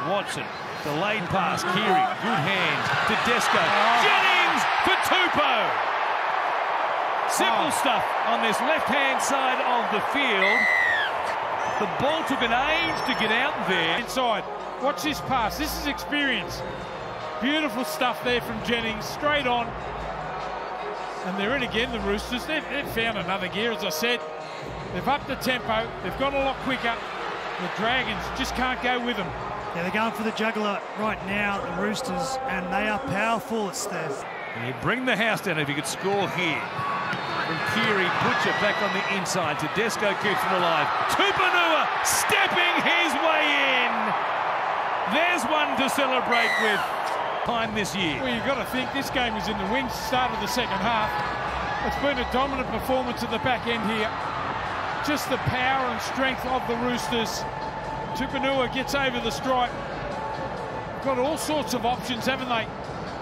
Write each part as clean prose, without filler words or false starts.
Watson, delayed pass, Keary, good hands, Tedesco, Jennings for Tupou. Simple stuff on this left-hand side of the field. The ball took an age to get out there. Inside, watch this pass, this is experience. Beautiful stuff there from Jennings, straight on. And they're in again, the Roosters. They've found another gear, as I said. They've upped the tempo, they've gone a lot quicker. The Dragons just can't go with them. Yeah, they're going for the juggler right now, the Roosters, and they are powerful. It's there. And he'd bring the house down if he could score here. From Keary, Butcher back on the inside. Tedesco keeps him alive. Tupanua stepping his way in. There's one to celebrate with time this year. Well, you've got to think this game is in the wings, start of the second half. It's been a dominant performance at the back end here. Just the power and strength of the Roosters. Tupanua gets over the stripe. Got all sorts of options, haven't they?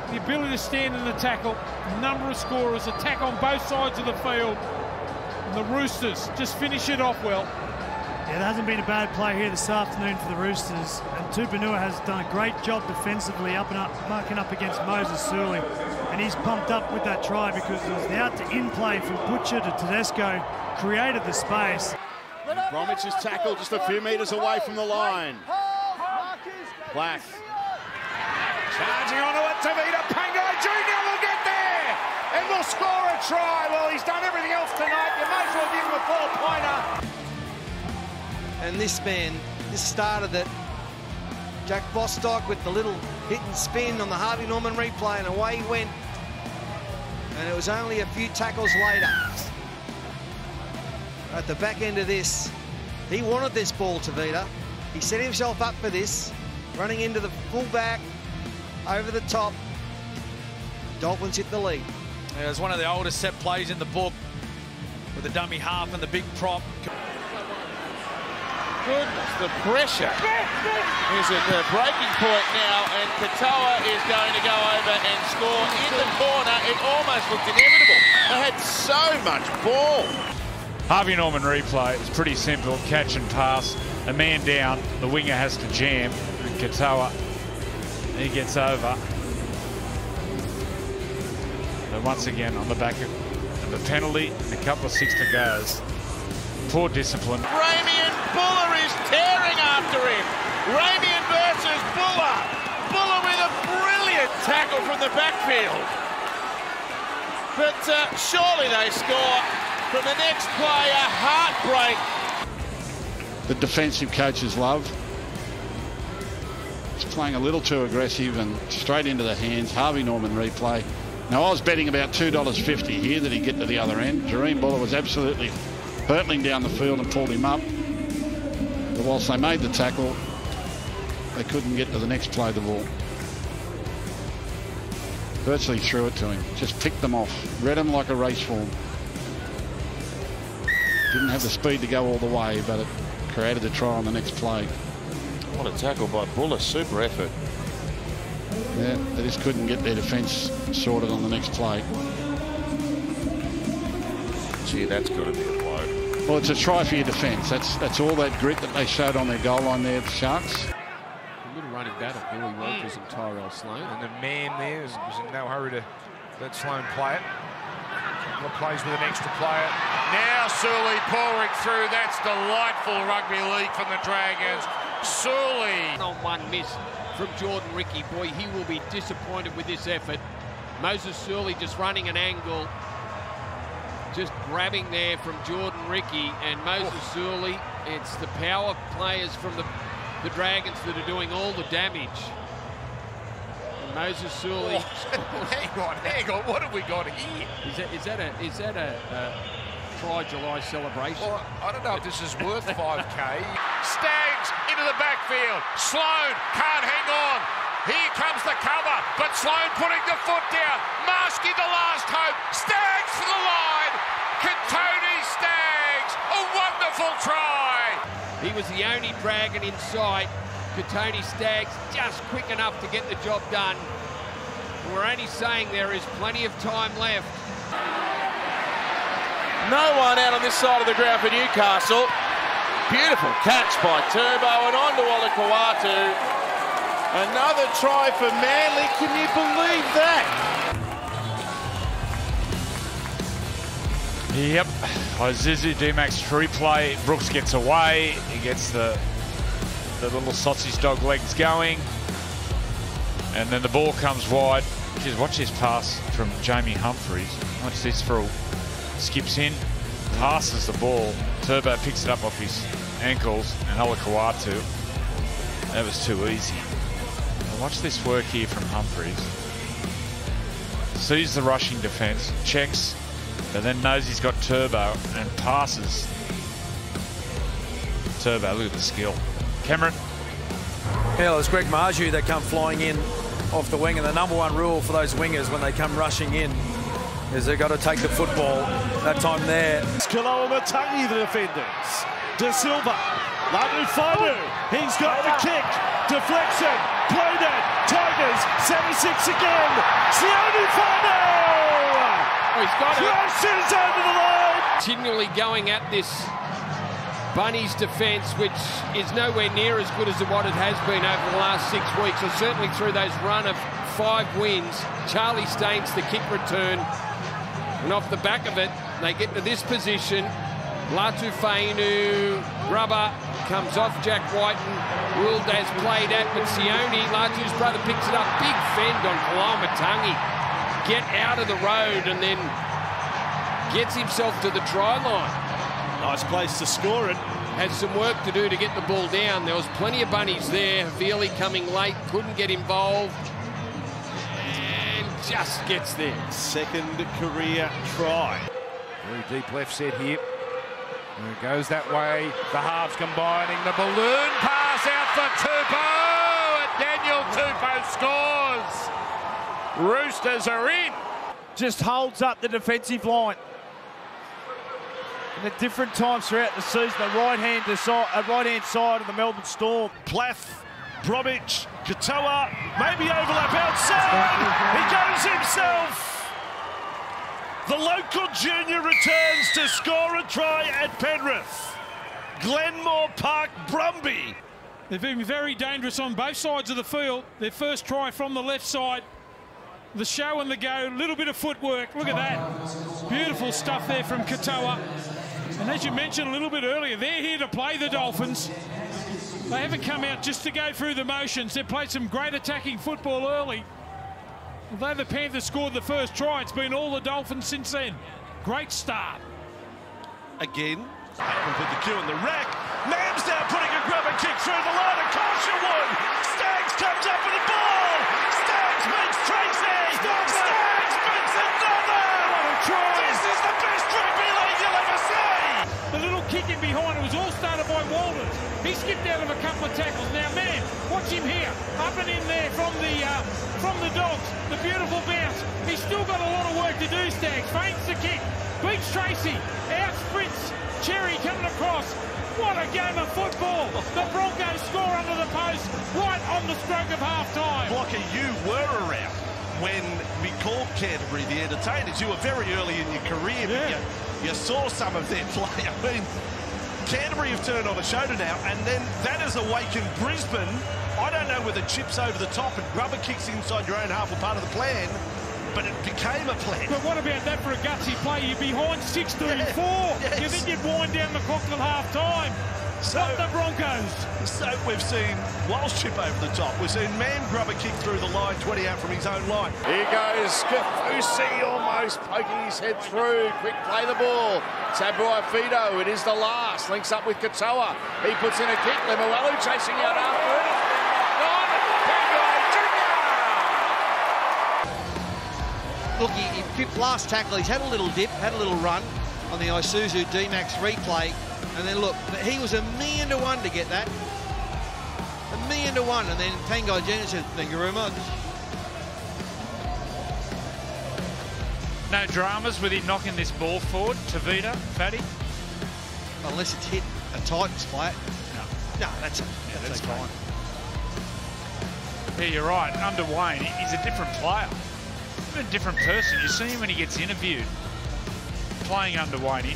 The ability to stand in the tackle, a number of scorers, attack on both sides of the field. And the Roosters just finish it off well. Yeah, there hasn't been a bad play here this afternoon for the Roosters. And Tupanua has done a great job defensively, up and up, marking up against Moses Suli. And he's pumped up with that try because it was the out-to-in play from Butcher to Tedesco, created the space. Bromwich's tackle just a few metres away from the line. Black. Charging onto it, Tavita Pangai Jr. will get there and will score a try. Well, he's done everything else tonight. You might as well give him a 4-pointer. And this man, this started it. Jack Bostock with the little hit and spin on the Harvey Norman replay, and away he went. And it was only a few tackles later. At the back end of this, he wanted this ball, Tavita. He set himself up for this, running into the fullback, over the top. Dolphins hit the lead. It was one of the oldest set plays in the book, with the dummy half and the big prop. Goodness, the pressure is at the breaking point now, and Katoa is going to go over and score in the corner. It almost looked inevitable. They had so much ball. Harvey Norman replay, it's pretty simple, catch and pass. A man down, the winger has to jam, and Katoa, he gets over. But once again, on the back of the penalty, a couple of 6 to goes. Poor discipline. Ramian Buller is tearing after him. Ramian versus Buller. Buller with a brilliant tackle from the backfield. But surely they score from the next play, a heartbreak. The defensive coaches love. He's playing a little too aggressive and straight into the hands. Harvey Norman replay. Now, I was betting about $2.50 here that he'd get to the other end. Jareem Buller was absolutely hurtling down the field and pulled him up. But whilst they made the tackle, they couldn't get to the next play of the ball. Virtually threw it to him. Just picked them off. Read them like a race form. Didn't have the speed to go all the way, but it created the try on the next play. What a tackle by Buller. Super effort. Yeah, they just couldn't get their defence sorted on the next play. Gee, that's got to be a blow. Well, it's a try for your defence. That's all that grit that they showed on their goal line there, the Sharks. A little running battle, Billy Walters and Tyrell Sloan. And the man there was in no hurry to let Sloan play it. Couple of plays with an extra player. Now Suli pouring through. That's delightful rugby league from the Dragons. Suli. On one miss from Jordan Ricky. Boy, he will be disappointed with this effort. Moses Suli just running an angle. Just grabbing there from Jordan Ricky, and Moses Suli. It's the power players from the Dragons that are doing all the damage. And Moses Suli. Hang on, what have we got here? Is that a Try July celebration? Well, I don't know if this is worth 5K. Staggs into the backfield. Sloan can't hang on. Here comes the cover, but Sloan putting the foot down. Marsky the last hope. Staggs for the line. Tony Staggs, a wonderful try. He was the only Dragon in sight. Tony Staggs just quick enough to get the job done. We're only saying there is plenty of time left. No one out on this side of the ground for Newcastle. Beautiful catch by Turbo and on to Olakau'atu. Another try for Manly. Can you believe that? Yep. Isuzu D-Max free play. Brooks gets away. He gets the little sausage dog legs going. And then the ball comes wide. Just watch this pass from Jamie Humphries. Watch this through. Skips in, passes the ball. Turbo picks it up off his ankles, and Olakau'atu. That was too easy. Now watch this work here from Humphries. Sees the rushing defence, checks, but then knows he's got Turbo and passes. Turbo, look at the skill. Cameron. Yeah, it was Greg Marju that come flying in off the wing, and the number one rule for those wingers when they come rushing in is they've got to take the football that time there. Olakau'atu, the defenders. De Silva, Olakau'atu, he's got the kick, deflection, played it, Tigers, 7-6 again, Olakau'atu! Oh, he's got it. Crashes over the line! Continually going at this Bunnies defence, which is nowhere near as good as what it has been over the last 6 weeks, or certainly through those run of 5 wins. Charlie Staines, the kick return, and off the back of it, they get to this position. Latu Fainu, Grubber comes off Jack Whiten. Wildas played at, but Sione, Latu's brother, picks it up. Big fend on Kalamatangi. Get out of the road and then gets himself to the try line. Nice place to score it. Has some work to do to get the ball down. There was plenty of bunnies there. Havili coming late, couldn't get involved. And just gets there. Second career try. Very deep left set here. And it goes that way. The halves combining. The balloon pass out for Tupou. And Daniel Tupou scores. Roosters are in. Just holds up the defensive line. And at different times throughout the season, the right-hand side of the Melbourne Storm. Plath, Bromwich, Katoa, maybe overlap outside. He goes himself. The local junior returns to score a try at Penrith. Glenmore Park Brumby. They've been very dangerous on both sides of the field. Their first try from the left side. The show and the go, a little bit of footwork. Look at that. Beautiful stuff there from Katoa. And as you mentioned a little bit earlier, they're here to play the Dolphins. They haven't come out just to go through the motions. They've played some great attacking football early. Although the Panthers scored the first try, it's been all the Dolphins since then. Great start. Again, put the cue in the rack. Mams now putting a grubber kick through the line. Of course you would. Staggs comes up with the ball. Staggs beats Tracy. Staggs beats another. What a try. This is the best rugby league you'll ever see. The little kick in behind, it was all started by Walters. He skipped out of a couple of tackles. Now, man, watch him here. Up and in there from the Dogs. The beautiful bounce. He's still got a lot of work to do, Staggs. Feints the kick. Beats Tracy. Out sprints Cherry coming across. What a game of football. The Broncos score under the post right on the stroke of half-time. Blocker, you were around when we called Canterbury the Entertainers. You were very early in your career, but you saw some of their play. I mean, Canterbury have turned on a show now, and then that has awakened Brisbane. I don't know whether chips over the top and rubber kicks inside your own half were part of the plan, but it became a plan. But what about that for a gutsy play? You're behind 16-4. Yes. You think you'd wind down the clock till half-time. Stop the Broncos. So we've seen Walsh chip over the top. We've seen Man Grubber kick through the line, 20 out from his own line. Here goes Kafusi, almost poking his head through. Quick play the ball. Tabuai Fido, it is the last. Links up with Katoa. He puts in a kick. Lemuelu chasing out after it. Look, he pipped last tackle. He's had a little dip, had a little run on the Isuzu D-Max replay. And then look, he was 1,000,000 to 1 to get that. 1,000,000 to 1. And then Pangai Jenner said, thank you very much. No dramas with him knocking this ball forward. Tavita, Fatty. Unless it's hit a Titans player. No, that's fine. Yeah, you're right. Under Wayne, he's a different player. A different person. You see him when he gets interviewed. Playing under Wayne.